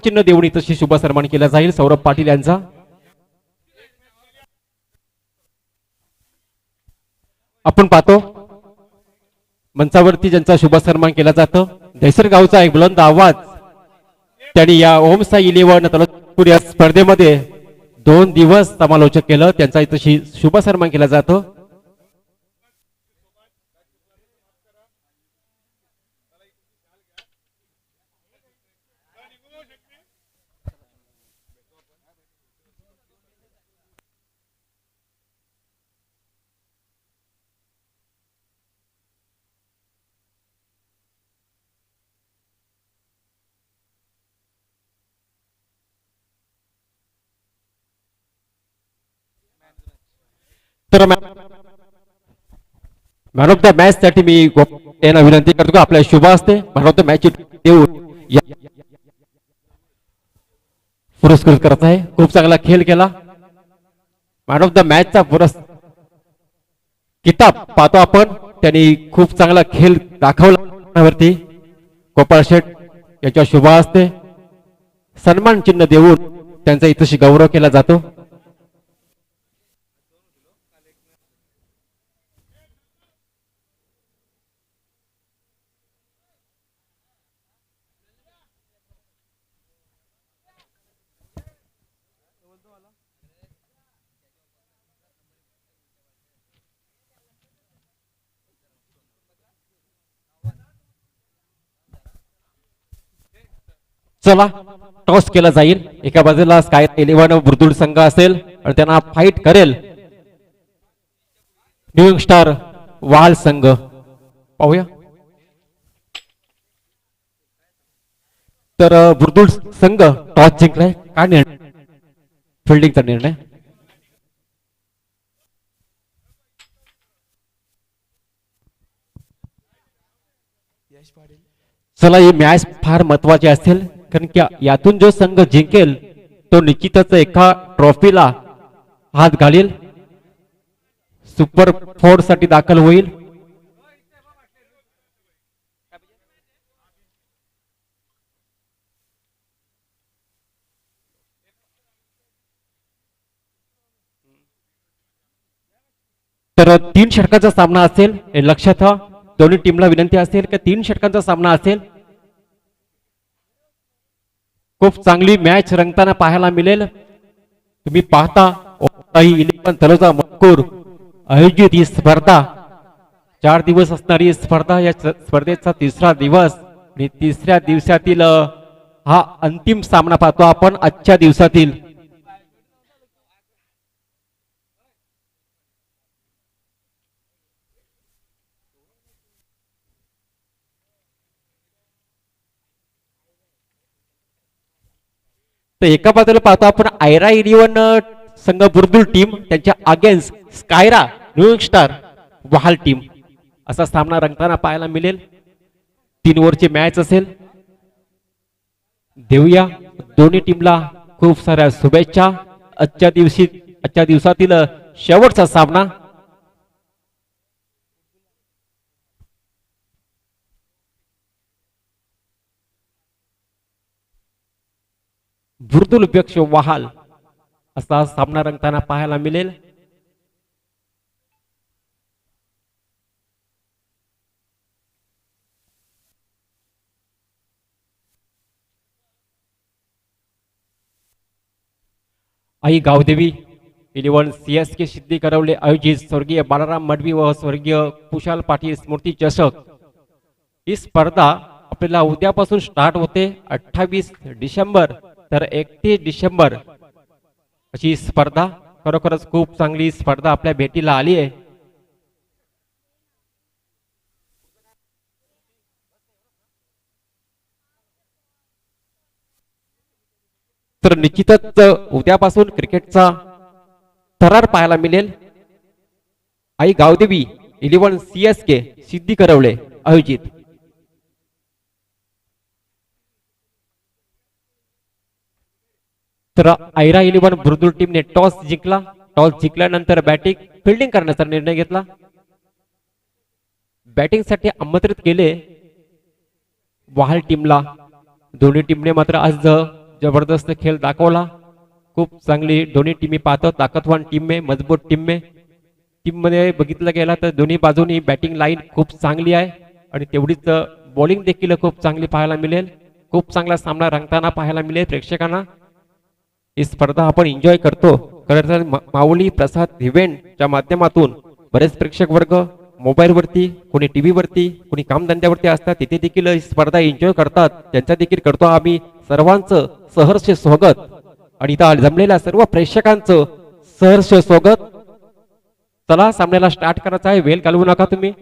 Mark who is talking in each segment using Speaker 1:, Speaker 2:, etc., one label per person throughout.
Speaker 1: चिन्ह देऊन इथं शुभ सन्मान केला जाईल सौरभ पाटील यांचा. आपण पाहतो मंचावरती ज्यांचा शुभ सन्मान केला जातो दहिसर गावचा एक बुलंद आवाज त्यांनी या ओम साई 11 तलतपूर या स्पर्धेमध्ये 2 दिवस समालोचक केलं त्यांचा इथं शुभ सन्मान केला जातो. तर मॅन ऑफ द मॅच साठी मी यांना विनंती करतो की आपल्या शुभ असते मॅन ऑफ द मॅच देऊन पुरस्कृत करत आहे. खूप चांगला खेळ केला. मॅन ऑफ द मॅचचा किताब पाहतो आपण त्यांनी खूप चांगला खेळ दाखवला वरती गोपाळ शेठ याच्या शुभ असते सन्मान चिन्ह देऊन त्यांचा इथंशी गौरव केला जातो. चला टॉस केला जाईल. एका बाजूला स्काय 11 बुर्दुळ संघ असेल आणि त्यांना फाईट करेल न्यू स्टार वाल संघ. पाहूया तर बुर्दुळ संघ टॉस जिंकलाय. काय निर्णय फिल्डिंगचा निर्णय. चला ही मॅच फार महत्वाची असेल कारण की यातून जो संघ जिंकेल तो निश्चितच एका ट्रॉफीला हात घालील सुपर 4 साठी दाखल होईल. तर 3 षटकांचा सामना असेल हे लक्षात ठेवा. दोन्ही टीमला विनंती असेल की 3 षटकांचा सामना असेल. खूप चांगली मॅच रंगताना पाहायला मिळेल. तुम्ही पाहता 11 तलोजा मजकूर आयोजित ही स्पर्धा 4 दिवस असणारी स्पर्धा. या स्पर्धेचा 3रा दिवस आणि 3ऱ्या दिवसातील हा अंतिम सामना पाहतो आपण आजच्या दिवसातील. तर एका बाजूला पाहतो आपण आयरा 11 संघ बुर्दुळ टीम त्यांच्या अगेन्स्ट स्कायरा न्यू स्टार वाहल टीम असा सामना रंगताना पाहायला मिळेल. 3 ओव्हरची मॅच असेल. देऊया दोन्ही टीमला खूप साऱ्या शुभेच्छा. आजच्या दिवसातील शेवटचा सामना. बुर्दुळ अपेक्ष वाहाल असा सामना रंगताना पाहायला मिळेल. आई गावदेवी 11 CSK सिद्धी करवले आयोजित स्वर्गीय बालाराम मडवी व स्वर्गीय कुशाल पाटील स्मृती चषक ही स्पर्धा आपल्याला उद्यापासून स्टार्ट होते. 28 डिसेंबर तर 31 डिसेंबर अशी स्पर्धा. खरोखरच खूप चांगली स्पर्धा आपल्या भेटीला आली आहे. तर निश्चितच उद्यापासून क्रिकेटचा थरार पाहायला मिळेल. आई गावदेवी 11 CSK सिद्धी करवले आयोजित. तर आयरा 11 बुर्दुळ टीमने टॉस जिंकला. टॉस जिंकल्यानंतर बॅटिंग फिल्डिंग करण्याचा निर्णय घेतला. बॅटिंग साठी आमंत्रित केले वाहल टीमला. दोन्ही टीमने मात्र आज जबरदस्त खेळ दाखवला. खूप चांगली दोन्ही टीमी पाहतो, ताकदवान टीम में, मजबूत टीम में. टीम मध्ये बघितलं गेला तर दोन्ही बाजूनी बॅटिंग लाईन खूप चांगली आहे आणि तेवढीच बॉलिंग देखील खूप चांगली पाहायला मिळेल. खूप चांगला सामना रंगताना पाहायला मिळेल प्रेक्षकांना. ही स्पर्धा आपण एन्जॉय करतो. खरं तर माऊली प्रसाद इव्हेंटच्या माध्यमातून बरेच प्रेक्षक वर्ग मोबाईलवरती, कोणी टीव्ही वरती, कोणी कामधंद्यावरती असतात, तिथे देखील ही स्पर्धा एन्जॉय करतात. त्यांचा देखील करतो आम्ही सर्वांचं सहर्ष स्वागत आणि इथं जमलेल्या सर्व प्रेक्षकांचं सहर्ष स्वागत. चला सामन्याला स्टार्ट करायचा आहे, वेळ घालवू नका तुम्ही.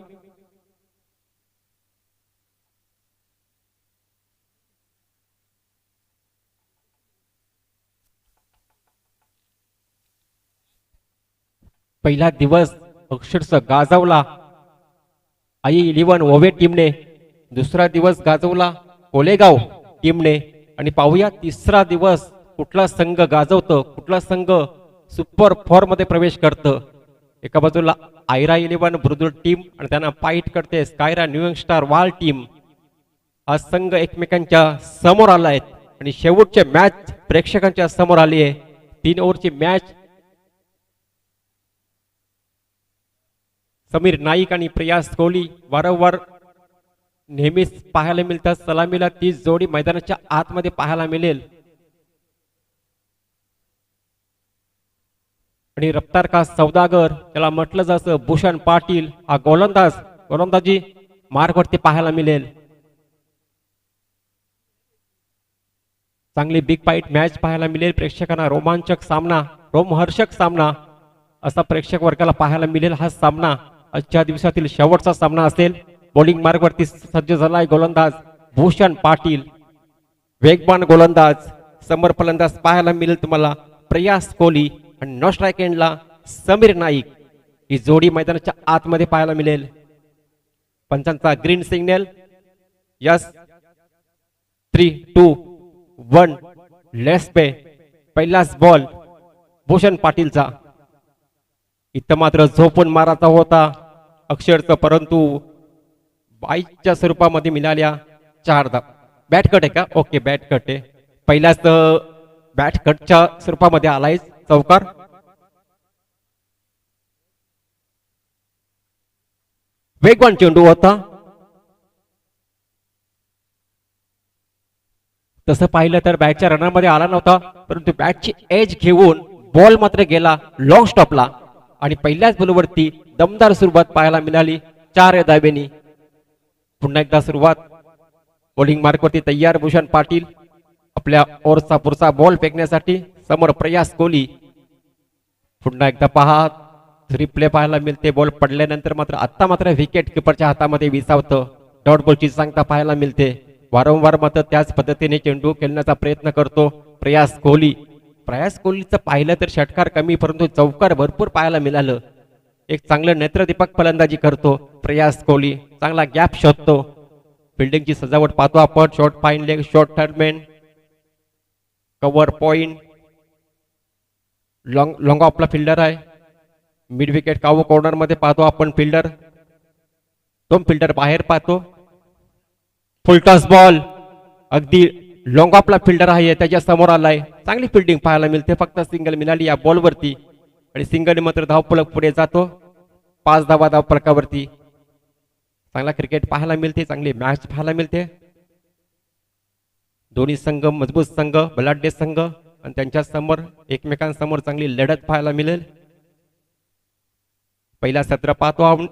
Speaker 1: पहिला दिवस अक्षरशः गाजवला आई इलेव्हन ओवे टीमने, दुसरा दिवस गाजवला कोलेगाव टीमने आणि पाहूया तिसरा दिवस कुठला संघ गाजवतं, कुठला संघ सुपर फॉर्म मध्ये प्रवेश करतं. एका बाजूला आयरा इलेव्हन बुरुदुल टीम आणि त्यांना फाईट करते स्कायरा न्यू स्टार वाल टीम. हा संघ एकमेकांच्या समोर आलाय आणि शेवटचे मॅच प्रेक्षकांच्या समोर आली आहे. 3 ओव्हरची मॅच. समीर नाईक आणि प्रयास कोहली वारंवार नेहमीच पाहायला मिळतात. सलामीला ती जोडी मैदानाच्या आतमध्ये पाहायला मिळेल आणि रफ्तार का सौदागर त्याला म्हटलं जातं भूषण पाटील हा गोलंदाजी मार्गवरती पाहायला मिळेल. चांगली बिग फाईट मॅच पाहायला मिळेल प्रेक्षकांना. रोमांचक सामना, रोमहर्षक सामना असा प्रेक्षक वर्गाला पाहायला मिळेल. हा सामना आजच्या दिवसातील शेवटचा सामना असेल. बॉलिंग मार्गवरती सज्ज झालाय गोलंदाज भूषण पाटील, वेगवान गोलंदाज. समोर फलंदाज पाहायला मिळेल तुम्हाला प्रयास कोहली आणि नो स्ट्राईक एंडला समीर नाईक. ही जोडी मैदानाच्या आतमध्ये पाहायला मिळेल. पंचांचा green signal. Yes 3, 2, 1 let's play. पहिलाच बॉल भूषण पाटीलचा. इथं मात्र झोपून मारायचा होता अक्षरचं, परंतु बाईच्या स्वरूपामध्ये मिळाल्या 4 धावा. बॅट कट आहे का? ओके बॅट कट आहे. पहिल्याच बॅट कटच्या स्वरूपामध्ये आलाय चौकार. वेगवान चेंडू होता. तसं पाहिलं तर बॅटच्या रनरमध्ये आला नव्हता, परंतु बॅटची एज घेऊन बॉल मात्र गेला लॉंग स्टॉपला आणि पहिल्याच बॉलवरती दमदार सुरुवात पाहायला मिळाली 4 धावेनी. पुन्हा एकदा सुरुवात. बॉलिंग मार्कवरती तयार भूषण पाटील आपल्या ओव्हरचा पुढचा बॉल फेकण्यासाठी. समोर प्रयास कोहली. पुन्हा एकदा पहा रिप्ले पाहायला मिळते. बॉल पडल्यानंतर मात्र विकेट किपरच्या हातामध्ये विसावतं. डॉट बॉलची सांगता पाहायला मिळते. वारंवार मात्र त्याच पद्धतीने चेंडू खेळण्याचा प्रयत्न करतो प्रयास कोहली. प्रयास कोहलीचं पाहिलं तर षटकार कमी, परंतु चौकार भरपूर पाहायला मिळालं. एक चांगलं नेत्रदीपक फलंदाजी करतो प्रयास कोहली. चांगला गॅप शोधतो. फिल्डिंगची सजावट पाहतो आपण. Short fine leg, short third man, cover point, long ऑफला फिल्डर आहे. मिड विकेट कावो कॉर्नर मध्ये पाहतो आपण फिल्डर. 2 फिल्डर बाहेर पाहतो. फुल टॉस बॉल अगदी लॉंग ऑफला फिल्डर आहे त्याच्या समोर आलाय. चांगली फिल्डिंग पाहायला मिळते. फक्त सिंगल मिळाली या बॉलवरती आणि सिंगल मात्र धावफलक पुढे जातो. 5 धावा धावफलकावरती. चांगला क्रिकेट पाहायला मिळते, चांगली मॅच पाहायला मिळते. दोन्ही संघ मजबूत संघ, बलाढ्य संघ आणि त्यांच्या समोर एकमेकांसमोर चांगली लढत पाहायला मिळेल. पहिला सत्र पाहतो आपण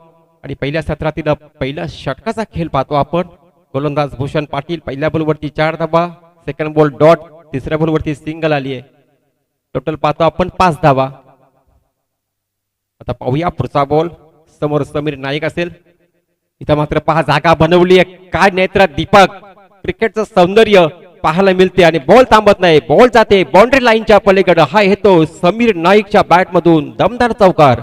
Speaker 1: आणि पहिल्या सत्रातील पहिल्या षटकाचा खेळ पाहतो आपण. गोलंदाज भूषण पाटील पहिल्या बॉलवरती 4 धावा, सेकंड बॉल डॉट, तिसऱ्या बॉलवरती सिंगल आली आहे. टोटल पाहतो आपण 5 धावा. आता पाहूया पुढचा बॉल. समोर समीर नाईक असेल. इथं मात्र पहा जागा बनवली आहे. काय नेत्र दीपक. क्रिकेटचं सौंदर्य पाहायला मिळते आणि बॉल थांबत नाही. बॉल जाते बाउंड्री लाईनच्या पलीकडे. हा येतो समीर नाईकच्या बॅट मधून दमदार चौकार.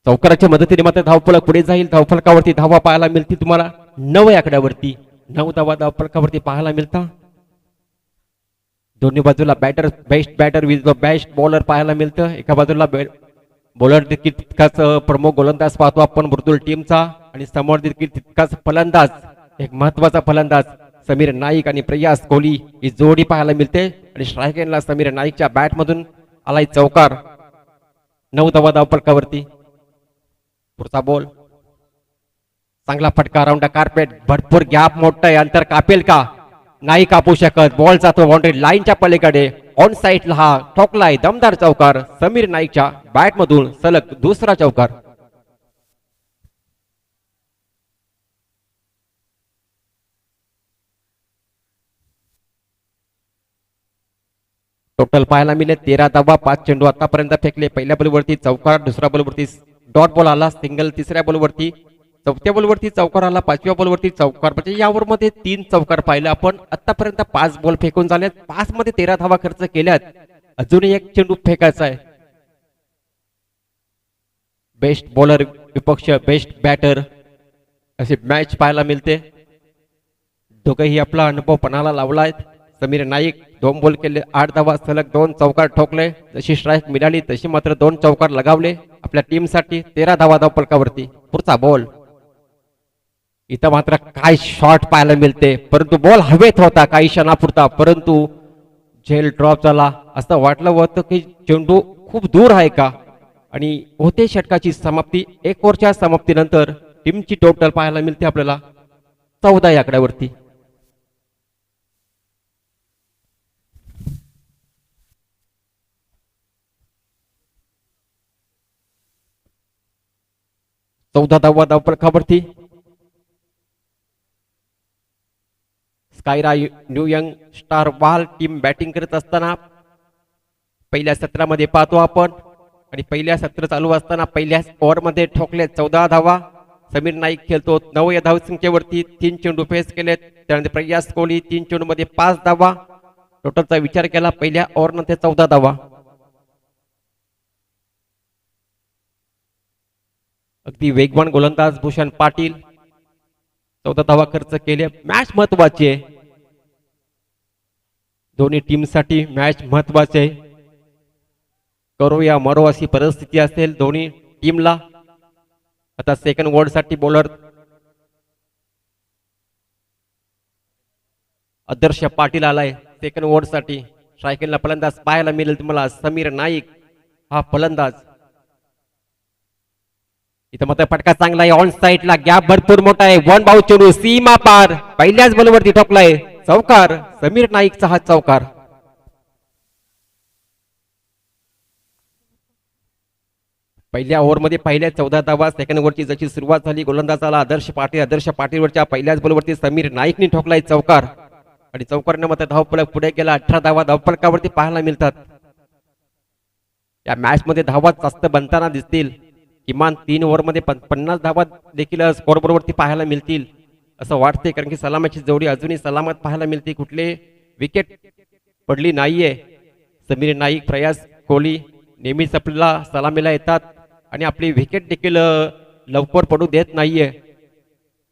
Speaker 1: चौकाराच्या मदतीने मात्र धावफलक पुढे जाईल. धावफलकावरती धावा पाहायला मिळतील तुम्हाला 9 आकड्यावरती. 9 धावा धावफलकावरती पाहायला मिळतात. दोन्ही बाजूला batter, best batter with the best bowler पाहायला मिळतं. एका बाजूला बॉलर देखील तितकाच प्रमुख गोलंदाज पाहतो आपण मृदुल टीमचा आणि समोर देखील तितकाच फलंदाज एक महत्वाचा फलंदाज समीर नाईक आणि प्रयास कोहली ही जोडी पाहायला मिळते आणि स्ट्रायकरला समीर नाईकच्या बॅट मधून आलाय चौकार 9 धावा धावफलकावरती पुढचा बॉल चांगला फटका राऊंड कार्पेट भरपूर गॅप मोठा आहे अंतर कापेल का नाही कापू शकत बॉल जातो बाउंड्री लाईनच्या पलीकडे ऑन साइडला हा ठोकलाय दमदार चौकार समीर नाईकच्या बॅट मधून सलग दुसरा चौकार टोटल पाहायला मिळेल 13 धावा 5 चेंडू आतापर्यंत फेकले पहिल्या बॉलवरती चौकार दुसऱ्या बॉलवरती डॉट बॉल आला सिंगल तिसऱ्या बॉलवरती चौथ्या बॉलवरती चौकार आला पाचव्या बॉलवरती चौकार म्हणजे यावर मध्ये 3 चौकार पाहिलं आपण आतापर्यंत 5 बॉल फेकून झालेत 5 मध्ये 13 धावा खर्च केल्यात अजूनही एक चेंडू फेकायचा आहे बेस्ट बॉलर विपक्ष बेस्ट बॅटर असे मॅच पाहायला मिळते दोघेही आपला अनुभव पणाला लावलाय समीर नाईक 2 बॉल केले 8 धावा सलग 2 चौकार ठोकले जशी स्ट्राईक मिळाली तशी मात्र 2 चौकार लगावले आपल्या टीमसाठी 13 धावा धावफलकावरती पुढचा बॉल इथं मात्र काय शॉट पाहायला मिळते परंतु बॉल हवेत होता काही क्षणापुरता परंतु झेल ड्रॉप झाला असं वाटलं होतं की चेंडू खूप दूर आहे का आणि होते षटकाची समाप्ती 1 ओव्हरच्या समाप्तीनंतर टीमची टोटल पाहायला मिळते आपल्याला 14 या आकड्यावरती चौदा धावा धावफलकावरती स्कायरा न्यू यंग स्टार वाल टीम बॅटिंग करत असताना पहिल्या सत्रामध्ये पाहतो आपण आणि पहिल्या सत्र चालू असताना पहिल्या ओव्हरमध्ये ठोकले 14 धावा समीर नाईक खेळतो 9 या धावसंख्येवरती 3 चेंडू फेस केलेत त्यानंतर प्रयास कोहली 3 चेंडू मध्ये 5 धावा टोटलचा विचार केला पहिल्या ओव्हरमध्ये 14 धावा अगदी वेगवान गोलंदाज भूषण पाटील 14 धावा खर्च केले मॅच महत्वाची आहे दोन्ही टीमसाठी मॅच महत्वाची आहे करो या मरो अशी परिस्थिती असेल दोन्ही टीमला आता सेकंड ओव्हर साठी बॉलर आदर्श पाटील आलाय सेकंड ओव्हर साठी स्ट्रायकरला फलंदाज पाहायला मिळेल तुम्हाला समीर नाईक हा फलंदाज इथं मात्र फटका चांगला आहे ऑन साइडला गॅप भरपूर मोठा आहे 1 बाउंस चेंडू सीमा पार पहिल्याच बॉलवरती ठोकलाय चौकार समीर नाईकचा हा चौकार पहिल्या ओव्हरमध्ये पहिल्या 14 धावा सेकंड ओव्हरची जशी सुरुवात झाली गोलंदाजाला आदर्श पाटीलवरच्या पहिल्याच बॉलवरती समीर नाईकने ठोकलाय चौकार आणि चौकारने मात्र धावफलक पुढे गेला 18 धावा धावफलकावरती पाहायला मिळतात या मॅच मध्ये धावा जास्त बनताना दिसतील किमान 3 ओव्हरमध्ये 50 धावा देखील स्कोरबोर्डवरती पाहायला मिळतील असं वाटते कारण की सलामाची जोडी अजूनही सलामत पाहायला मिळते कुठले विकेट पडली नाहीये समीर नाईक प्रयास कोहली नेहमीच आपल्याला सलामीला येतात आणि आपली विकेट देखील लवकर पडू देत नाहीये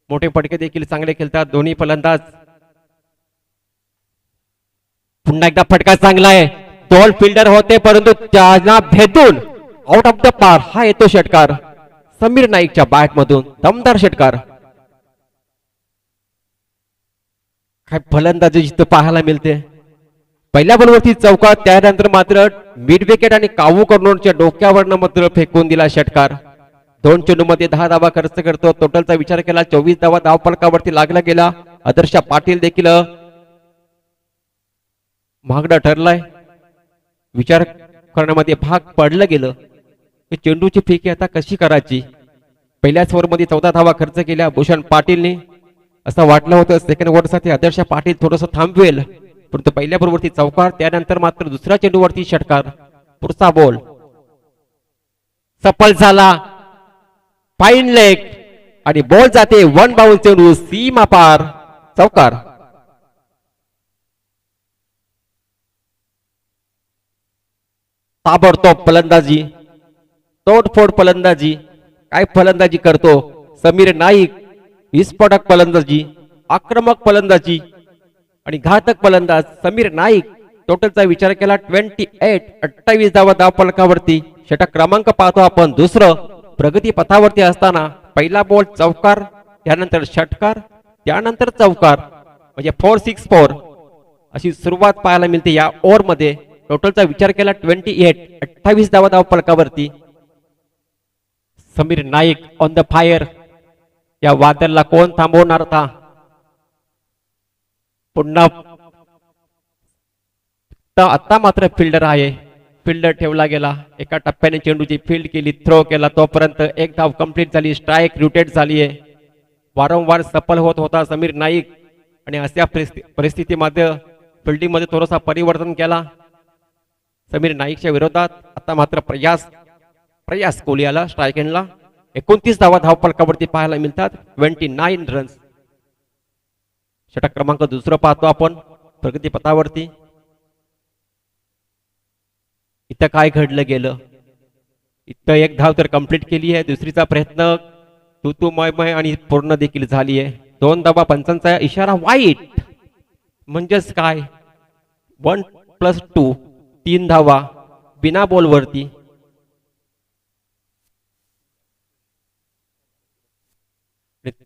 Speaker 1: मोठे फटके देखील चांगले खेळतात दोन्ही फलंदाज पुन्हा एकदा फटका चांगला आहे 2 फिल्डर होते परंतु त्यांना भेदून आउट ऑफ द पार हा येतो षटकार समीर नाईकच्या बॅट मधून दमदार षटकार काय फलंदाजी जिथं पाहायला मिळते पहिल्या बॉलवरती चौकार त्यानंतर मात्र मिड विकेट आणि कावू कर्नूलच्या डोक्यावरनं मात्र फेकून दिला षटकार 2 चेंडू मध्ये 10 धावा खर्च करतो टोटलचा विचार केला 24 धावा धावफलकावरती लागला गेला आदर्श पाटील देखील महागडा ठरलाय विचार करण्यामध्ये भाग पडलं गेलं चेंडूची फेकी आता कशी करायची पहिल्याच ओव्हरमध्ये 14 धावा खर्च केल्या भूषण पाटीलने असं वाटलं होतं सेकंड ओव्हरसाठी आदर्श पाटील थोडंसं थांबवेल परंतु पहिल्या बॉलवरती चौकार त्यानंतर मात्र दुसऱ्या चेंडूवरती षटकार पुढचा बॉल सफल झाला फाईन लेग आणि बॉल जाते 1 बाउंस चेंडू सीमा पार चौकार ताबडतोब फलंदाजी तोडफोड फलंदाजी काय फलंदाजी करतो समीर नाईक विस्फोटक फलंदाजी आक्रमक फलंदाजी आणि घातक फलंदाज समीर नाईक टोटलचा विचार केला 28 धावा धावफलकावरती षटक क्रमांक पाहतो आपण दुसरं प्रगती पथावरती असताना पहिला बॉल चौकार, त्यानंतर षटकार, त्यानंतर चौकार, म्हणजे 4-6-4 अशी सुरुवात पाहायला मिळते या ओव्हर मध्ये. टोटलचा विचार केला 28 धावा धाव फलकावरती. Sameer Naik on the fire. या वादळला कोण थांबवणार था? पुन्हा आता मात्र फिल्डर आहे, फिल्डर ठेवला गेला. एका टप्प्याने चेंडूची फील्ड केली, थ्रो केला, तोपर्यंत एक धाव कंप्लीट झाली, स्ट्राईक रोटेट झाली आहे. वारंवार सफल होत होता समीर नाईक आणि अशा परिस्थितीमध्ये फिल्डिंग मध्ये थोडासा परिवर्तन केला समीर नाईकच्या विरोधात. आता मात्र प्रयास कोहली आला स्ट्राईक एंडला. 29 धावा धाव फलकावरती पाहायला मिळतात, 29 रन्स. षटक क्रमांक दुसरं पाहतो आपण प्रगती पथावरती. इथं काय घडलं गेलं? इथं एक धाव तर कंप्लीट केली आहे, दुसरीचा प्रयत्न तू मय आणि पूर्ण देखील झाली आहे. 2 धावा, पंचांचा इशारा वाईट. म्हणजेच काय 1+2 3 धावा बिना बॉलवरती.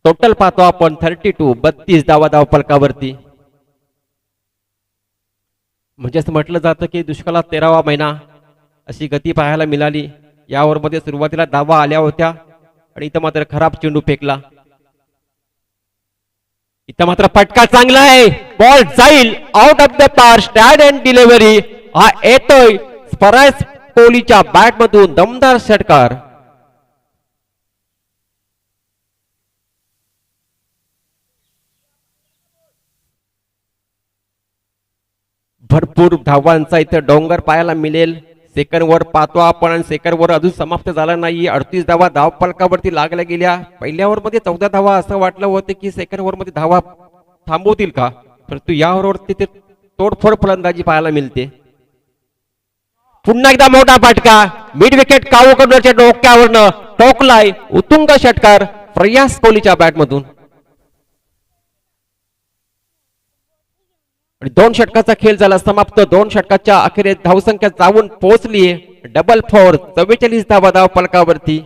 Speaker 1: टोटल पाहतो आपण 32 धावा धाव फलकावरती. म्हणजेच म्हटलं जातं की दुष्काळात 13वा महिना अशी गती पाहायला मिळाली. या ओव्हरमध्ये सुरुवातीला धावा आल्या होत्या आणि इथं मात्र खराब चेंडू फेकला. इथं मात्र फटका चांगला आहे, बॉल जाईल आउट ऑफ द पार. स्टँड अँड डिलिव्हरी हा येतोय स्पराइस कोहलीच्या बॅट मधून दमदार षटकार. भरपूर धावांचा इथं डोंगर पाहायला मिळेल. सेकंड वर पाहतो आपण आणि सेकंड वर अजून समाप्त झाला नाही. 38 धावा धाव फलकावरती लागल्या गेल्या. पहिल्या ओव्हर मध्ये 14 धावा असं वाटलं होतं की सेकंड ओव्हर मध्ये धावा थांबवतील का, परंतु या ओव्हरवरती ते तोडफोड फलंदाजी पाहायला मिळते. पुन्हा एकदा मोठा फटका, मिड विकेट कावूकडच्या डोक्यावरनं टोकलाय उत्तुंग षटकार प्रयास कोहलीच्या बॅट मधून. आणि 2 षटकाचा खेळ झाला समाप्त. 2 षटकाच्या अखेरीस धावसंख्या जाऊन पोहोचली 4-4, 44 धावा धाव फलकावरती.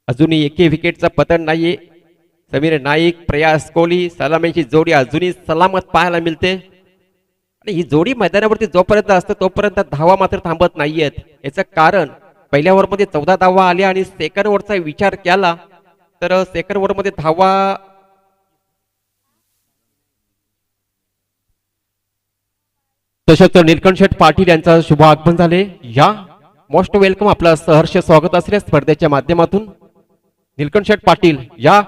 Speaker 1: अजूनही एकही विकेटचा पतन नाहीये. समीर नाईक, प्रयास कोहली सलामीची जोडी अजूनही सलामत पाहायला मिळते. आणि ही जोडी मैदानावरती जोपर्यंत असते तोपर्यंत धावा मात्र थांबत नाहीयेत. याचं कारण पहिल्या ओव्हरमध्ये 14 धावा आल्या आणि सेकंड ओव्हरचा विचार केला तर सेकंड ओव्हरमध्ये धावा तसेच निलकंठ शेठ पाटील यांचा शुभ आगमन झाले. या मोस्ट वेलकम, आपलं सहर्ष स्वागत असले स्पर्धेच्या माध्यमातून. निलकंठ शेठ पाटील या.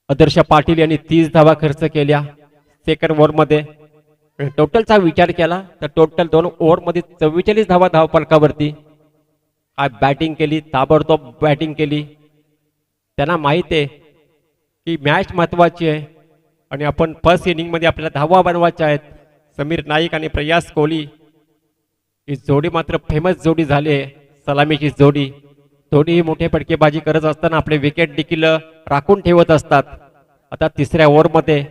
Speaker 1: आदर्श पाटील यांनी 30 धावा खर्च केल्या सेकंड ओव्हर मध्ये. टोटलचा विचार केला तर टोटल 2 ओव्हर मध्ये 44 धावा धाव फलकावरती. काय बॅटिंग केली, ताबडतोब बॅटिंग केली. त्यांना माहित आहे की मॅच महत्वाची आहे आणि आपण फर्स्ट इनिंग मध्ये आपल्याला धावा बनवायच्या आहेत. समीर नाईक आणि प्रयास कोहली ही जोडी मात्र फेमस जोडी झाली आहे, सलामीची जोडी. दोन्ही मोठे फटकेबाजी करत असताना आपले विकेट देखील राखून ठेवत असतात. आता तिसऱ्या ओव्हर मध्ये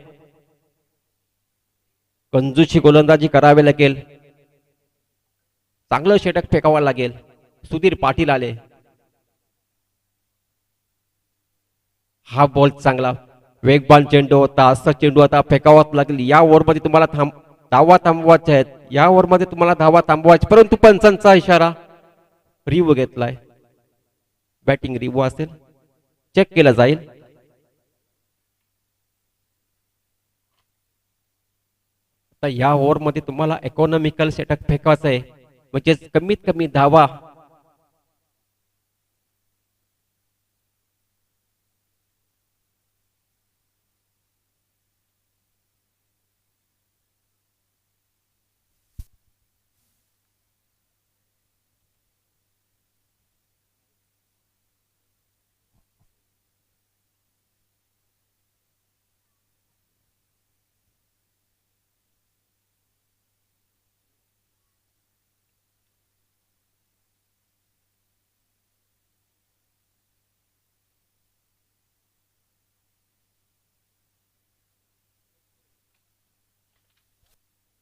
Speaker 1: कंजूची गोलंदाजी करावी लागेल, चांगलं षटक फेकावं लागेल. सुधीर पाटील आले. हा बॉल चांगला वेगवान चेंडू होता, असा चेंडू आता फेकावाच लागेल. या ओव्हर मध्ये तुम्हाला धावा थांबवायच्या आहेत, या ओव्हर मध्ये तुम्हाला धावा थांबवायच्या, परंतु पंचांचा इशारा रिव्ह्यू घेतलाय. बॅटिंग रिव्ह्यू असेल, चेक केलं जाईल. आता या ओव्हर मध्ये तुम्हाला इकॉनॉमिकल षटक फेकायचं आहे, म्हणजेच कमीत कमी धावा.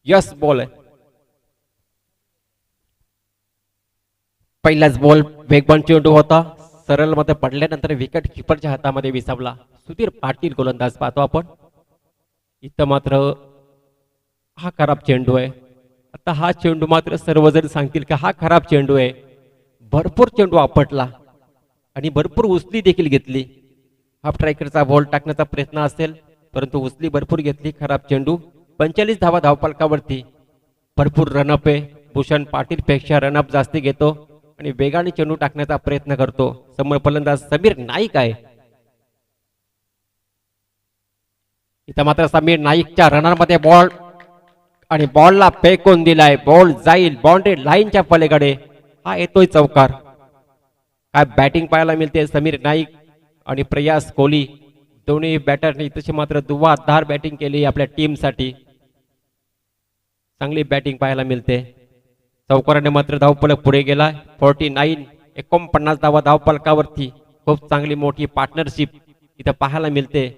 Speaker 1: यस बॉल आहे. पहिलाच बॉल वेगवान चेंडू होता, सरळ मध्ये पडल्यानंतर विकेट किपरच्या हातामध्ये विसावला. सुधीर पाटील गोलंदाज पाहतो आपण. इथं मात्र हा खराब चेंडू आहे. आता हा चेंडू मात्र सर्वजण सांगतील की हा खराब चेंडू आहे. भरपूर चेंडू आपटला आणि भरपूर उचली देखील घेतली. हाफ स्ट्रायकरचा बॉल टाकण्याचा प्रयत्न असेल, परंतु उचली भरपूर घेतली. खराब चेंडू. 45 धावा धावफलकावरती. भरपूर रनअप आहे. भूषण पाटील पेक्षा रनअप जास्ती घेतो आणि वेगाने चेंडू टाकण्याचा प्रयत्न करतो. समोर फलंदाज समीर नाईक आहे. इथं मात्र समीर नाईकच्या रनरमध्ये बॉल आणि बॉलला फेकून दिलाय. बॉल जाईल बाउंड्री लाईनच्या पलीकडे. हा येतोय चौकार. काय बॅटिंग पाहायला मिळते. समीर नाईक आणि प्रयास कोहली दोन्ही बॅटरनी तशी मात्र दुवादार बॅटिंग केली आपल्या टीमसाठी. चांगली बॅटिंग पाहायला मिळते. चौकाराने मात्र धावफलक पुढे गेला. 49 धावा धावफलकावरती. खूप चांगली मोठी पार्टनरशिप इथं पाहायला मिळते.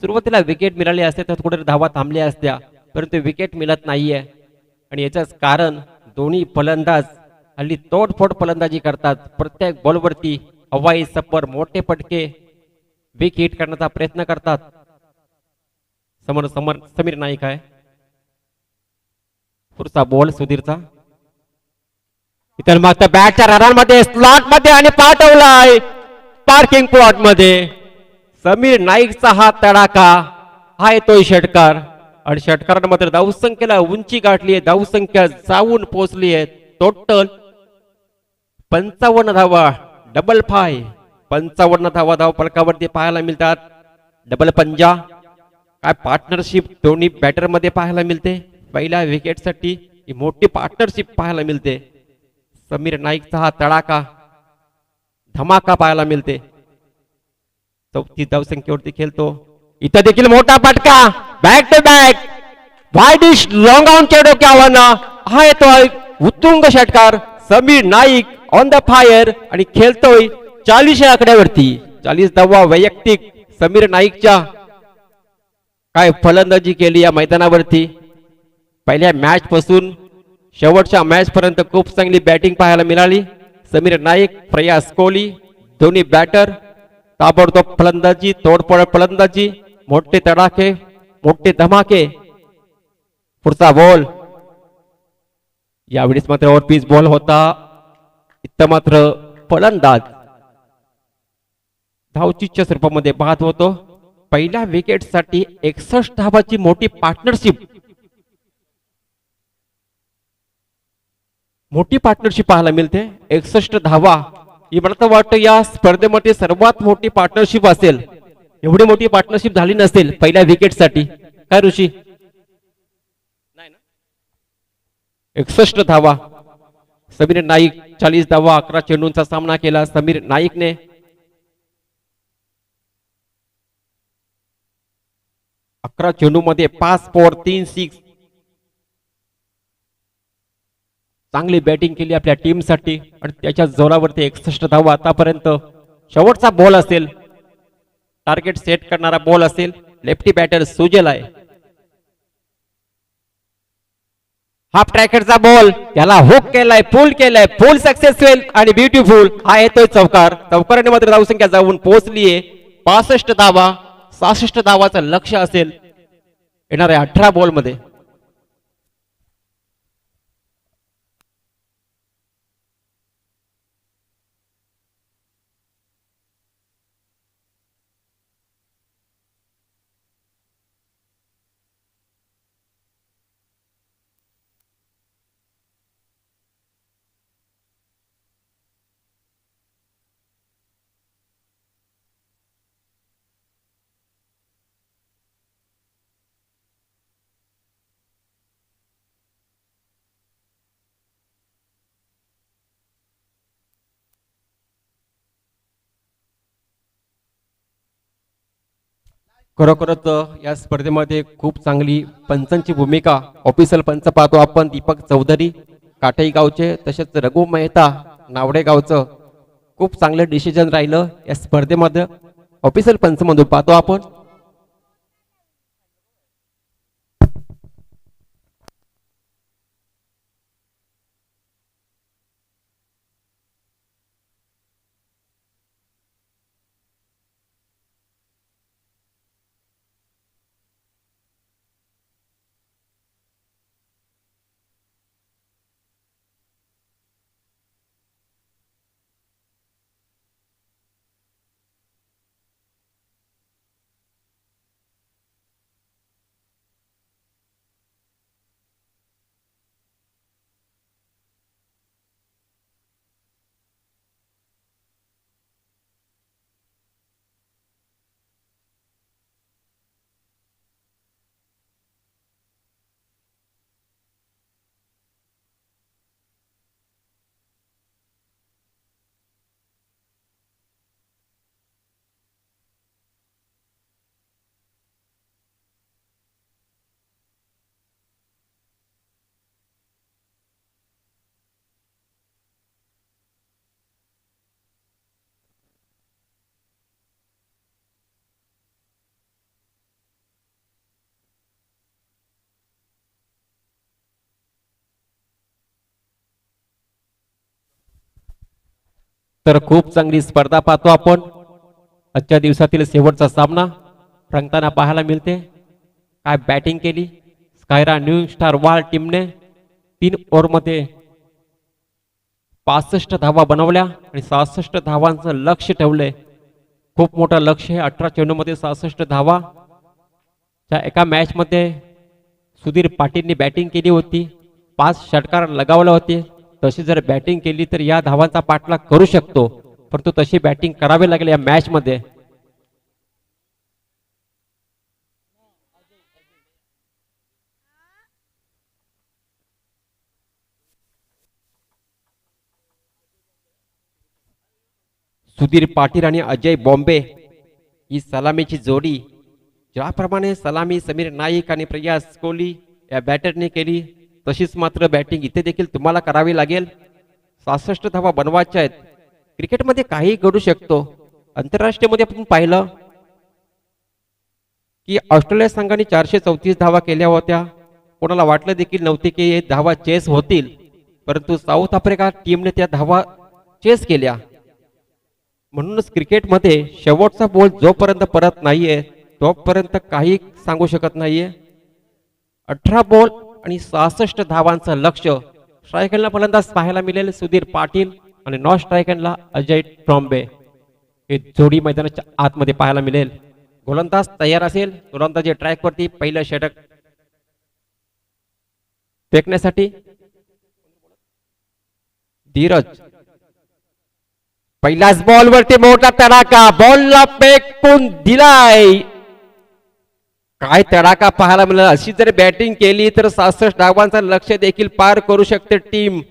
Speaker 1: सुरुवातीला विकेट मिळाली असते तर कुठे धावा थांबल्या असत्या, परंतु विकेट मिळत नाहीये आणि याचंच कारण दोन्ही फलंदाज हल्ली तोडफोड फलंदाजी करतात. प्रत्येक बॉलवरती हवाई सफर मोठे फटके विक हिट करण्याचा प्रयत्न करतात. समोर समोर समीर नाईक आहे. पुढचा बॉल सुधीरचा. इतर मागच्या बॅटच्या रनांमध्ये स्लॉट मध्ये आणि पाठवलाय पार्किंग प्लॉट मध्ये. समीर नाईकचा हा तडाखा. हा येतोय षटकार आणि षटकारानं मात्र धावसंख्येला उंची गाठली आहे. धावसंख्या जाऊन पोहोचली आहे टोटल 55 धावा. डबल 55 धावा धावफलकावरती पाहायला मिळतात. डबल 50. काय पार्टनरशिप दोन्ही बॅटर मध्ये पाहायला मिळते. पहिल्या विकेटसाठी ही मोठी पार्टनरशिप पाहायला मिळते. समीर नाईकचा हा तडाखा धमाका पाहायला मिळते. 34 धावसंख्येवरती खेळतो. इथं देखील मोठा फटका. Back to back wideish long ऑनच्या डोक्यावरनं हा येतोय उत्तुंग षटकार. Sameer Naik on the fire आणि खेळतोय 40 आकड्यावरती. 40 धावा वैयक्तिक समीर नाईकच्या. काय फलंदाजी केली या मैदानावरती. पहिल्या मॅच पासून शेवटच्या मॅच पर्यंत खूप चांगली बॅटिंग पाहायला मिळाली. समीर नाईक प्रयास कोहली दोन्ही बॅटर ताबडतोब फलंदाजी, तोडफोड फलंदाजी, मोठे तडाखे, मोठे धमाके. पुढचा बॉल यावेळेस मात्र ओव्हरपीच बॉल होता. इथं मात्र फलंदाज धावचीच्या स्वरूपामध्ये बाद होतो. पहिल्या विकेटसाठी 61 धावाची मोठी पार्टनरशिप पाहायला मिळते. 61 धावा ही मला तर वाटतं या स्पर्धेमध्ये सर्वात मोठी पार्टनरशिप असेल. एवढी मोठी पार्टनरशिप झाली नसेल पहिल्या विकेटसाठी. काय ऋषी? 61 धावा. समीर नाईक 40 धावा 11 चेंडूंचा सामना केला समीर नाईकने. अकरा चेंडू मध्ये 5 4 3 6 चांगली बॅटिंग केली आपल्या टीम साठी आणि त्याच्या जोरावरती 61 धावा आतापर्यंत. शेवटचा बॉल असेल, टार्गेट सेट करणारा बॉल असेल. लेफ्टी बॅटर सुजेल आहे. हाफ ट्रॅकरचा बॉल त्याला हुक केलाय, पुल केलाय, पुल सक्सेसफुल आणि ब्युटिफुल. हा येतोय चौकार. चौकाराने मात्र धावसंख्या जाऊन पोहोचलीये 65 धावा. 66 धावाचं लक्ष असेल येणाऱ्या 18 बॉल मध्ये. खरोखरच या स्पर्धेमध्ये खूप चांगली पंचांची भूमिका ऑफिशियल पंच पाहतो आपण. दीपक चौधरी काटाई गावचे, तसेच रघु मेहता नावडे गावचं खूप चांगलं डिसिजन राहिलं या स्पर्धेमध्ये. ऑफिशियल पंच म्हणून पाहतो आपण. तर खूप चांगली स्पर्धा पाहतो आपण. आजच्या दिवसातील शेवटचा सामना रंगताना पाहायला मिळते. काय बॅटिंग केली स्कायरा न्यू स्टार वाल टीमने. 3 ओव्हरमध्ये 65 धावा बनवल्या आणि 66 धावांचं लक्ष ठेवले. खूप मोठं लक्ष आहे. 18 चेंडूमध्ये 66 धावा. त्या एका मॅच मध्ये सुधीर पाटीलने बॅटिंग केली होती. 5 षटकार लगावले होते. तशी जर बॅटिंग केली तर या धावांचा पाठलाग करू शकतो, परंतु तशी बॅटिंग करावी लागेल या मॅच मध्ये. सुधीर पाटील आणि अजय बॉम्बे ही सलामीची जोडी. ज्याप्रमाणे सलामी समीर नाईक आणि प्रयास कोहली या बॅटरने केली, तशीच मात्र बॅटिंग इथे देखील तुम्हाला करावी लागेल. 66 धावा बनवायच्या आहेत. क्रिकेटमध्ये काही घडू शकतो. आंतरराष्ट्रीय मध्ये आपण पाहिलं की ऑस्ट्रेलिया संघाने 434 धावा केल्या होत्या. कोणाला वाटलं देखील नव्हते की हे धावा चेस होतील, परंतु साऊथ आफ्रिका टीमने त्या धावा चेस केल्या. म्हणूनच क्रिकेटमध्ये शेवटचा बॉल जोपर्यंत परत नाहीये तोपर्यंत काही सांगू शकत नाहीये. 18 बॉल आणि 66 धावांचं लक्ष. स्ट्रायकरला फलंदाज पाहायला मिळेल सुधीर पाटील आणि नॉन स्ट्रायकरला अजय बॉम्बे. हे जोडी मैदानाच्या आतमध्ये पाहायला मिळेल. गोलंदाज तयार असेल. गोलंदाजी ट्रॅक वरती पहिलं षटक फेकण्यासाठी धीरज. पहिल्याच बॉल वरती मोठा तडाखा. बॉलला फेकून दिलाय. काय तडाखा पाहायला मिळाला. अशी जर बॅटिंग केली तर 66 धावांचा लक्ष देखील पार करू शकते टीम.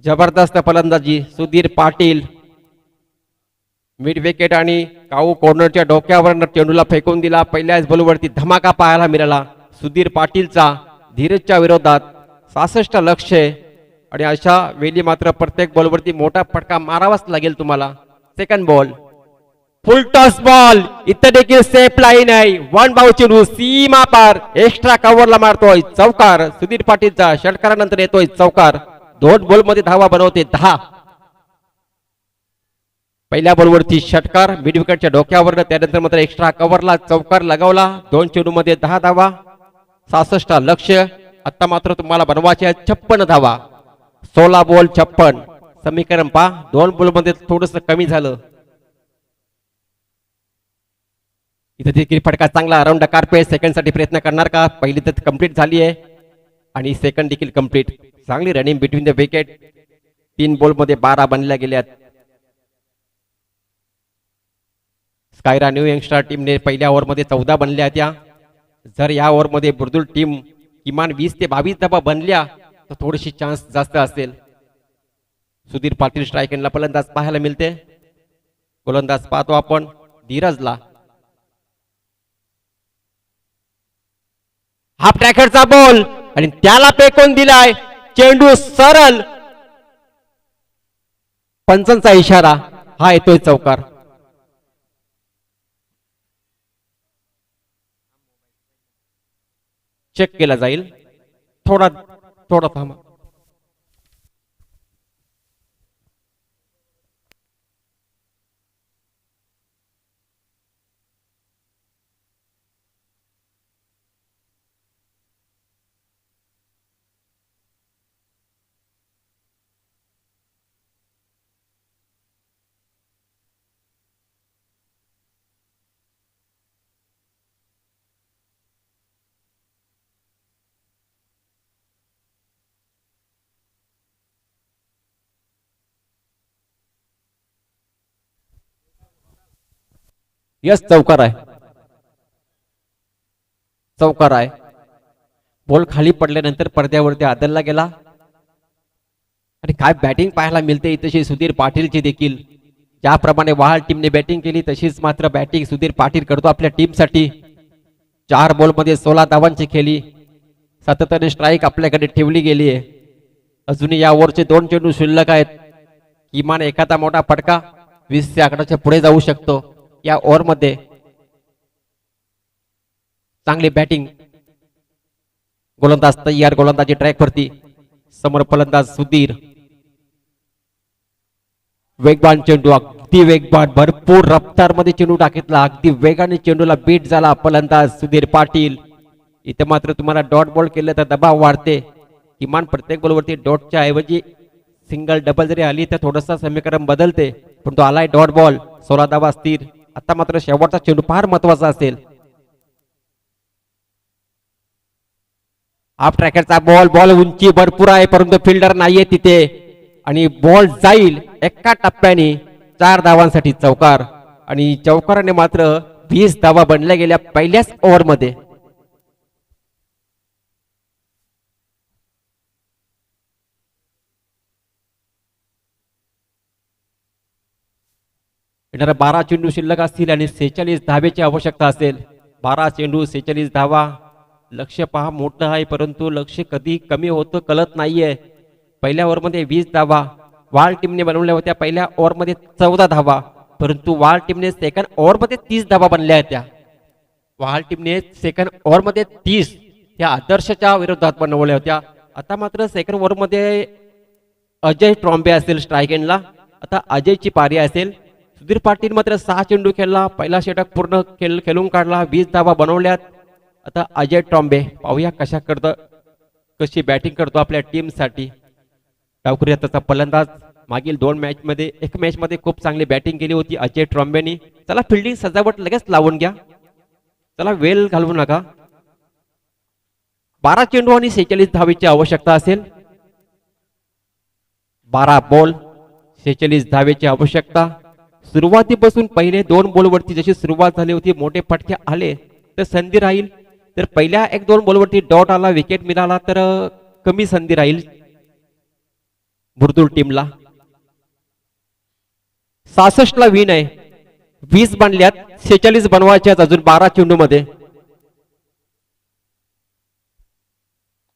Speaker 1: जबरदस्त फलंदाजी सुधीर पाटील. मिड विकेट आणि काऊ कॉर्नरच्या डोक्यावर चेंडूला फेकून दिला. पहिल्याच बॉलवरती धमाका पाहायला मिळाला सुधीर पाटीलचा धीरजच्या विरोधात. 66 लक्ष आणि अशा वेळी मात्र प्रत्येक बॉलवरती मोठा फटका मारावाच लागेल तुम्हाला. सेकंड बॉल फुल टॉस बॉल. इथं देखील सेफ लाईन आहे. 1 बाउंस चेंडू सीमा पार एक्स्ट्रा कव्हरला मारतोय चौकार. सुधीर पाटीलचा षटकारानंतर येतोय चौकार. 2 बॉल मध्ये धावा बनवते 10. पहिल्या बॉलवरती षटकार मिड विकेटच्या डोक्यावर, त्यानंतर मात्र एक्स्ट्रा कव्हरला चौकार लगावला. 2 चेंडू मध्ये 10 धावा, 66 लक्ष. आता मात्र तुम्हाला बनवायचे 56 धावा. 16 बॉल 56. समीकरण पहा. 2 बॉल मध्ये थोडस कमी झालं. इथे देखील फटका चांगला अराउंड कारपेट. सेकंड साठी प्रयत्न करणार का? पहिली तर कंप्लीट झाली आहे आणि सेकंड देखील कंप्लीट. चांगली running between the wicket. 3 ball मध्ये 12 बनल्या गेल्यात. स्कायरा न्यू यंगस्टार टीमने पहिल्या ओव्हरमध्ये 14 बनल्या त्या. जर या ओव्हरमध्ये बुर्दुल टीम किमान 20 ते 22 धावा बनल्या तर थोडीशी चान्स जास्त असेल. सुधीर पाटील स्ट्रायकरला फलंदाज पाहायला मिळते. गोलंदाज पाहतो आपण धीरजला. हाफ ट्रॅकरचा बॉल आणि त्याला फेकून दिलाय. चेंडू सरळ. पंचांचा इशारा. हा येतोय चौकार. चेक केला जाईल. थोडा थांबा. यस चौकार आहे. चौकार आहे. बॉल खाली पडल्यानंतर पडद्यावरती आदलला गेला. आणि काय बॅटिंग पाहायला मिळते तशी सुधीर पाटीलची देखील. ज्याप्रमाणे वहाल टीमने बॅटिंग केली तशीच मात्र बॅटिंग सुधीर पाटील करतो आपल्या टीमसाठी. 4 बॉल मध्ये 16 धावांची खेळी. सातत्याने स्ट्राईक आपल्याकडे ठेवली गेली आहे. अजूनही या ओव्हरचे 2 चेंडू शिल्लक आहेत. किमान एखादा मोठा फटका 20 आकड्याच्या पुढे जाऊ शकतो या ओव्हर मध्ये. चांगली बॅटिंग. गोलंदाज तयार. गोलंदाजी ट्रॅक वरती. समोर फलंदाज सुधीर. वेगवान चेंडू, अगदी वेगवान, भरपूर रफ्तार मध्ये चेंडू टाकितला, अगदी वेगाने चेंडूला बीट झाला फलंदाज सुधीर पाटील. इथे मात्र तुम्हाला डॉट बॉल केलं तर दबाव वाढते. किमान प्रत्येक बॉलवरती डॉटच्या ऐवजी सिंगल डबल जरी आली तर थोडंसं समीकरण बदलते, पण तो आलाय डॉट बॉल, 16 धावा स्थिर. आता मात्र शेवटचा चेंडू फार महत्वाचा असेल. हाफ ट्रॅकरचा बॉल, बॉल उंची भरपूर आहे परंतु फिल्डर नाहीये तिथे आणि बॉल जाईल एका टप्प्याने 4 धावांसाठी चौकार. आणि चौकाराने मात्र 20 धावा बनल्या गेल्या पहिल्याच ओव्हरमध्ये. येणारा 12 चेंडू शिल्लक असतील आणि 46 धावेची आवश्यकता असेल. 12 चेंडू 46 धावा. लक्ष पहा मोठं आहे परंतु लक्ष कधी कमी होतं कळत नाहीये. पहिल्या ओव्हरमध्ये 20 धावा वाल टीमने बनवल्या होत्या, पहिल्या ओव्हरमध्ये 14 धावा, परंतु वाल टीमने सेकंड ओव्हरमध्ये 30 धावा बनल्या होत्या. वाल टीमने सेकंड ओव्हरमध्ये 30 त्या आदर्शच्या विरोधात बनवल्या होत्या. आता मात्र सेकंड ओव्हरमध्ये अजय ट्रॉम्बे असेल स्ट्राईक एंडला. आता अजयची पारी असेल. सुधीर पाटील मात्र 6 चेंडू खेळला, पहिला षटक पूर्ण खेळून काढला, 20 धावा बनवल्यात. आता अजय ट्रॉम्बे पाहूया कशी बॅटिंग करतो आपल्या टीमसाठी. डावखुरी हाताचा फलंदाज. मागील 2 मॅचमध्ये एक मॅचमध्ये खूप चांगली बॅटिंग केली होती अजय ट्रॉम्बेनी. चला फिल्डिंग सजावट लगेच लावून घ्या, चला वेळ घालवू नका. 12 चेंडू आणि 46 धावेची आवश्यकता असेल. 12 बॉल 46 धावेची आवश्यकता. सुरुवातीपासून पहिले 2 बॉलवरती जशी सुरुवात झाली होती मोठे फटके आले तर संधी राहील, तर पहिल्या 1-2 बॉलवरती डॉट आला, विकेट मिळाला तर कमी संधी राहील बुरदुल टीमला. 66 ला विन आहे, 20 बनल्यात, 46 बनवायच्यात अजून 12 चेंडू मध्ये.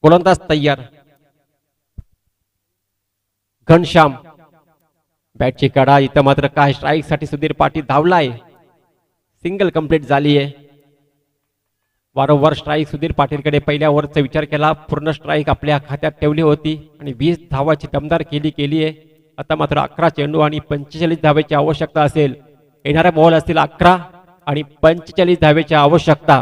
Speaker 1: गोलंदाज तयार. घनश्याम बॅटची कडा. इथं मात्र काय स्ट्राईक साठी सुधीर पाटील धावलाय, सिंगल कंप्लीट झाली आहे. वारंवार स्ट्राईक सुधीर पाटीलकडे पहिल्या ओव्हरचा विचार केला, पूर्ण स्ट्राईक आपल्या खात्यात ठेवली होती आणि 20 धावाची दमदार केली आहे. आता मात्र 11 चेंडू आणि 45 धावेची आवश्यकता असेल. येणारा बॉल असतील 11 आणि 45 धावेची आवश्यकता.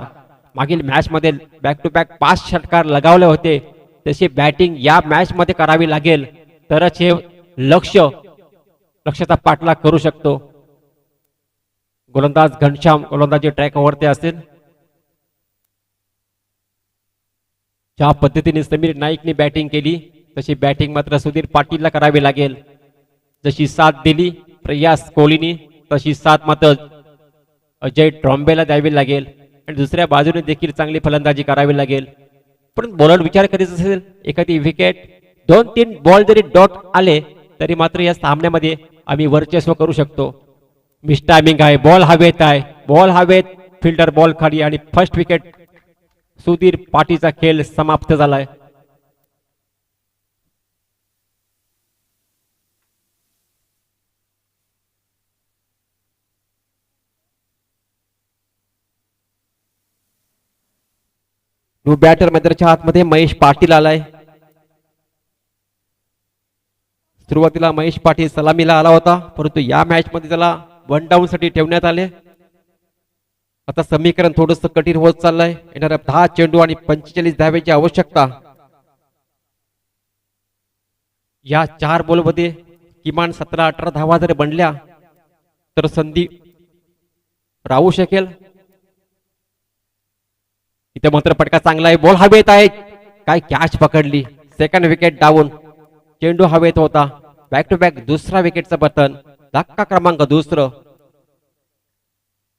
Speaker 1: मागील मॅच मध्ये बॅक टू बॅक 5 षटकार लगावले होते, तशी बॅटिंग या मॅच मध्ये करावी लागेल तरच हे लक्ष्याचा पाठलाग करू शकतो. गोलंदाज घनश्याम गोलंदाजी ट्रॅकवरती असेल. ज्या पद्धतीने समीर नाईकने बॅटिंग केली तशी बॅटिंग मात्र सुधीर पाटीलला करावी लागेल. जशी साथ दिली प्रयास कोहलीने तशी साथ मात्र अजय ट्रॉम्बेला द्यावी लागेल आणि दुसऱ्या बाजूने देखील चांगली फलंदाजी करावी लागेल. पण बॉलर विचार करीत असेल एखादी विकेट 2-3 बॉल जरी डॉट आले तरी मात्र या सामन्यामध्ये आम्ही वर्चस्व करू शकतो. मिसटायमिंग आहे, बॉल हवेत आहे, बॉल हवेत, फिल्डर बॉल खाली आणि फर्स्ट विकेट. सुधीर पाटीलचा खेळ समाप्त झालाय. न्यू बॅटर मैदानाच्या आतमध्ये महेश पाटील आलाय. सुरुवातीला महेश पाटील सलामीला आला होता, परंतु या मॅच मध्ये त्याला 1 डाऊन साठी ठेवण्यात आले. आता समीकरण थोडंसं कठीण होत चाललंय. येणाऱ्या 10 चेंडू आणि 45 धावेची आवश्यकता. या 4 बॉलमध्ये किमान 17-18 धावा जर बनल्या तर संधी राहू शकेल. इथे मात्र फटका चांगला आहे, बॉल हवेत आहे, काय कॅच पकडली. Second wicket down. चेंडू हवेत होता. बॅक टू बॅक दुसरा विकेटचं पतन. धक्का क्रमांक दुसरं.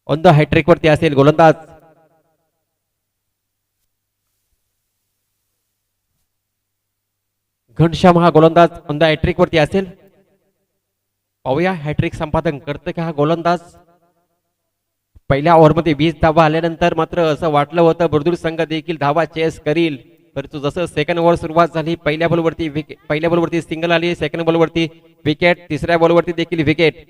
Speaker 1: ऑन द हॅट्रिक वरती असेल गोलंदाज. घनश्याम हा गोलंदाज ऑन द हॅट्रिक वरती असेल. पाहूया हॅट्रिक संपादन करते का हा गोलंदाज. पहिल्या ओव्हरमध्ये 20 धावा आल्यानंतर मात्र असं वाटलं होतं बुर्दुल संघ देखील धावा चेस करील, परंतु जसं सेकंड ओव्हर सुरुवात झाली पहिल्या बॉलवरती सिंगल आली, सेकंड बॉलवरती विकेट, तिसऱ्या बॉलवरती देखील विकेट.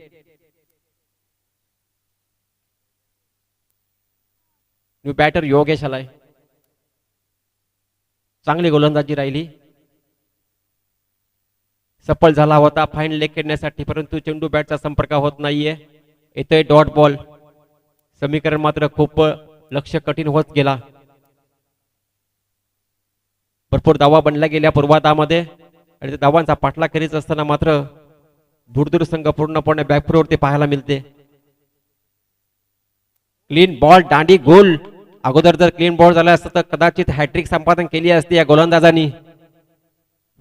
Speaker 1: न्यू बॅटर योगेश आलाय. चांगली गोलंदाजी राहिली. सफल झाला होता फाईन लेग खेळण्यासाठी, परंतु चेंडू बॅटचा संपर्क होत नाहीये. येतोय डॉट बॉल. समीकरण मात्र खूप लक्ष कठीण होत गेला. भरपूर धावा बनल्या गेल्या पूर्वार्धामध्ये आणि त्या धावांचा पाठलाग करीत असताना मात्र दूरदूर संघ पूर्णपणे बॅकफुटवरती पाहायला मिळते. क्लीन बॉल, दांडी गोल. अगोदर जर क्लीन बॉल झाला असता तर कदाचित हॅट्रिक संपादन केली असती या गोलंदाजांनी,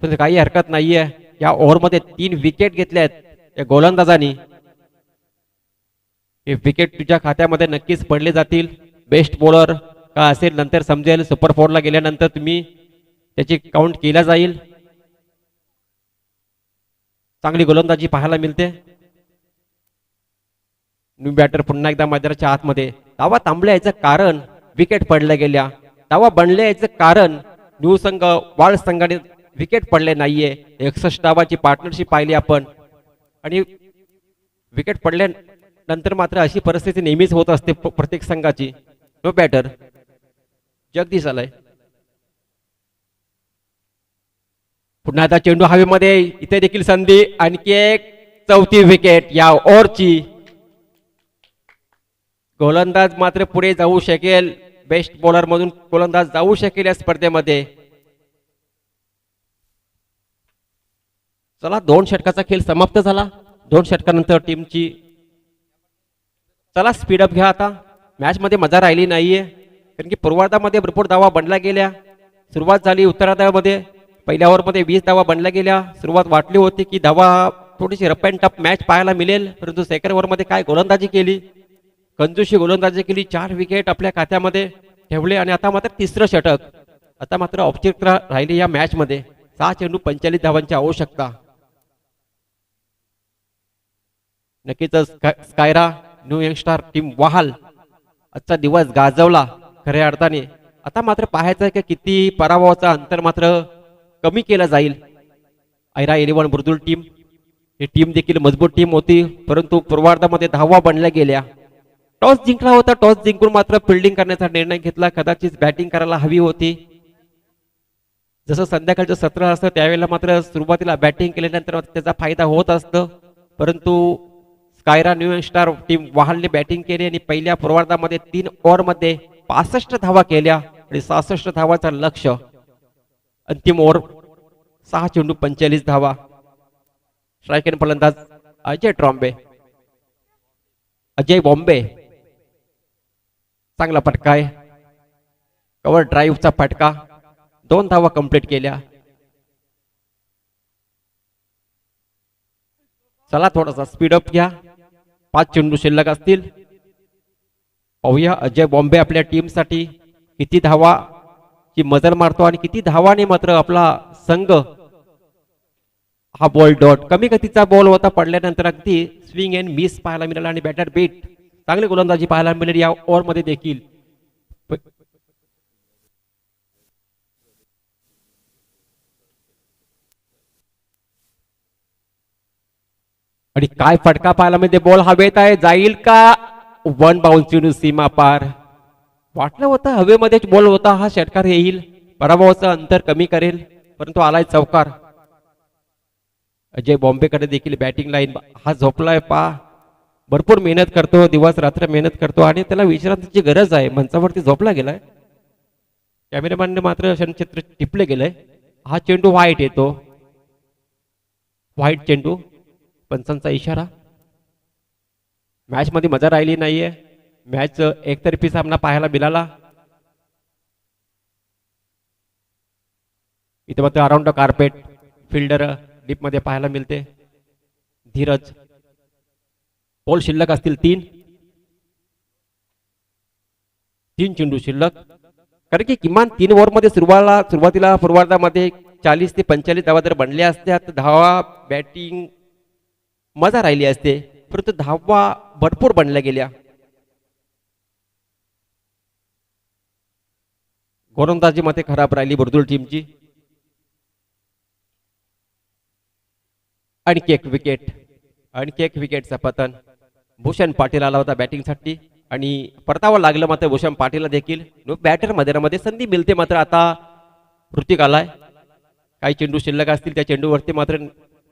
Speaker 1: पण काही हरकत नाहीये. या ओव्हरमध्ये 3 विकेट घेतल्यात या गोलंदाजांनी. हे विकेट तुझ्या खात्यामध्ये नक्कीच पडले जातील. बेस्ट बॉलर का असेल नंतर समजेल. सुपर 4 ला गेल्यानंतर तुम्ही त्याची काउंट केला जाईल. चांगली गोलंदाजी पाहायला मिळते. न्यू बॅटर पुन्हा एकदा मैदानाच्या आतमध्ये. धावा थांबल्या याचं कारण विकेट पडल्या गेल्या. धावा बनल्या याचं कारण न्यू संघ वाळ संघाने विकेट पडले नाहीये. 61 धावाची पार्टनरशिप पाहिली आपण आणि विकेट पडल्यानंतर मात्र अशी परिस्थिती नेहमीच होत असते प्रत्येक संघाची. नो बॅटर जगदीश आलाय. पुन्हा आता चेंडू हवेमध्ये. इथे देखील संधी. आणखी एक चौथी विकेट या ओव्हरची. गोलंदाज मात्र पुढे जाऊ शकेल. बेस्ट बॉलर मधून गोलंदाज जाऊ शकेल या स्पर्धेमध्ये. चला 2 षटकाचा खेळ समाप्त झाला. 2 षटकानंतर टीमची चला स्पीडअप घ्या. आता मॅच मध्ये मजा राहिली नाहीये कारण की पूर्वार्धामध्ये भरपूर धावा बनल्या गेल्या. सुरुवात झाली उत्तरार्धामध्ये. पहिल्या ओव्हरमध्ये 20 धावा बनल्या गेल्या. सुरुवात वाटली होती की धावा थोडीशी रफ अँड टफ मॅच पाहायला मिळेल, परंतु सेकंड ओव्हरमध्ये काय गोलंदाजी केली, कंजूशी गोलंदाजी केली. 4 विकेट आपल्या खात्यामध्ये ठेवले आणि आता मात्र तिसरं षटक. आता मात्र औपचारिकता राहिली या मॅच मध्ये. 6 चेंडू 45 धावांची आवश्यकता. नक्कीच स्कायरा न्यू यंगस्टार टीम वाहाल आजचा दिवस गाजवला खऱ्या अर्थाने. आता मात्र पाहायचं आहे की किती पराभवाचा अंतर मात्र कमी केला जाईल. आयरा 11 बुर्दुल टीम ही टीम देखील मजबूत टीम होती, परंतु पूर्वार्धामध्ये धावा बनल्या गेल्या. टॉस जिंकला होता. टॉस जिंकून मात्र फिल्डिंग करण्याचा निर्णय घेतला. कदाचित बॅटिंग करायला हवी होती. जसं संध्याकाळचं सत्र असतं त्यावेळेला मात्र सुरुवातीला बॅटिंग केल्यानंतर त्याचा फायदा होत असतं, परंतु स्कायरा न्यू यंगस्टार टीम वाहलने बॅटिंग केली आणि पहिल्या पूर्वार्धामध्ये 3 ओव्हरमध्ये 65 धावा केल्या आणि 66 धावाचा लक्ष्य. अंतिम ओव्हर 6 चेंडू 45 धावा. स्ट्रायक एंड फलंदाज अजय बॉम्बे. चांगला फटका आहे. कव्हर ड्राईव्हचा फटका. 2 धावा कंप्लीट केल्या. चला थोडासा स्पीडअप घ्या. 5 चेंडू शिल्लक असतील. पाहूया अजय बॉम्बे आपल्या टीमसाठी किती धावा ची मजल मारतो आणि किती धावाने मात्र आपला संघ हा बॉल डॉट. कमी गतीचा बॉल होता. पडल्यानंतर अगदी स्विंग अँड मिस पाहायला मिळाला आणि बॅटर बीट. चांगली गोलंदाजी पाहायला मिळेल या ओव्हर मध्ये देखील. आणि काय फटका पाहायला मिळते. बॉल हवेत आहे. जाईल का. 1 बाउन्स सीमा पार. वाटलं होतं हवेमध्ये बॉल होता. हा षटकार येईल, पराभवाचं अंतर कमी करेल, परंतु आलाय चौकार. अजय बॉम्बेकडे देखील बॅटिंग लाईन. हा झोपलाय पा. भरपूर मेहनत करतो. दिवस रात्र मेहनत करतो आणि त्याला विश्रांतीची गरज आहे. मंचावरती झोपला गेलाय. कॅमेरामॅनने मात्र क्षणचित्र टिपले गेलंय. हा चेंडू व्हाईट येतो. व्हाईट चेंडू. पंचांचा इशारा. मॅच मध्ये मजा राहिली नाहीये. मॅच एकतर्फी सामना पाहायला मिळाला. इथे मात्र around the carpet fielder deep मध्ये पाहायला मिळते. धीरज. बॉल शिल्लक असतील 3 चेंडू शिल्लक. कारण की किमान 3 ओव्हर मध्ये सुरुवातीला पूर्वार्धामध्ये 40 ते 45 धावा जर बनल्या असत्या तर धावा बॅटिंग मजा राहिली असते, परंतु धावा भरपूर बनल्या गेल्या. गोलंदाजी मध्ये खराब राहिली बुर्दुल टीमची. आणखी एक विकेटचा पतन. भूषण पाटील आला होता बॅटिंगसाठी आणि परतावं लागलं मात्र भूषण पाटीलला देखील. बॅटर मध्ये संधी मिळते मात्र आता ऋतिक आलाय. काही चेंडू शिल्लक असतील त्या चेंडूवरती मात्र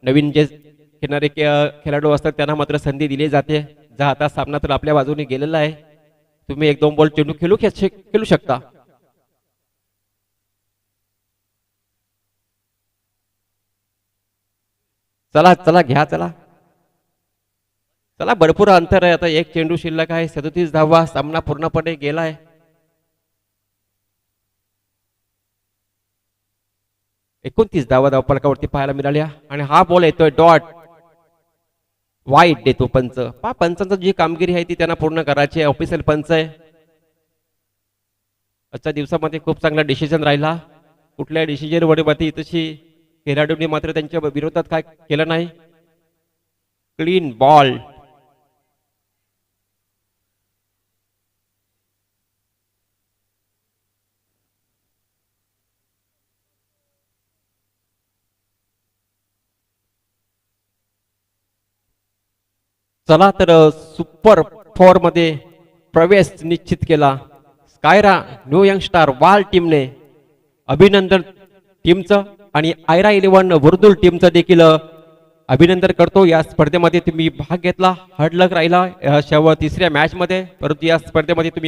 Speaker 1: नवीन जे खेळणारे खेळाडू असतात त्यांना मात्र संधी दिली जाते. जा आता सामना तर आपल्या बाजूने गेलेला आहे. तुम्ही एक दोन बॉल चेंडू खेळू शकता. चला चला घ्या चला. चला भरपूर अंतर आहे. आता एक चेंडू शिल्लक आहे. 37 धावा. सामना पूर्णपणे गेलाय. 29 धावा धावफलकावरती पाहायला मिळाल्या आणि हा बॉल येतोय डॉट. वाईट देतो पंच. पंचांची जी कामगिरी आहे ती त्यांना पूर्ण करायची आहे. ऑफिशियल पंच आहे. आजच्या दिवसामध्ये खूप चांगला डिसिजन राहिला. कुठल्या डिसिजन वरती तशी खेळाडूंनी मात्र त्यांच्या विरोधात काय केलं नाही. Clean ball. चला तर सुपर फोर मध्ये प्रवेश निश्चित केला स्कायरा न्यू यंगस्टार वाल टीमने. अभिनंदन टीमचं आणि आयरा 11 वर्दुल टीमचं देखील अभिनंदन करतो. या स्पर्धेमध्ये तुम्ही भाग घेतला. हार्ड लक राहिला तिसऱ्या मॅच मध्ये, परंतु या स्पर्धेमध्ये तुम्ही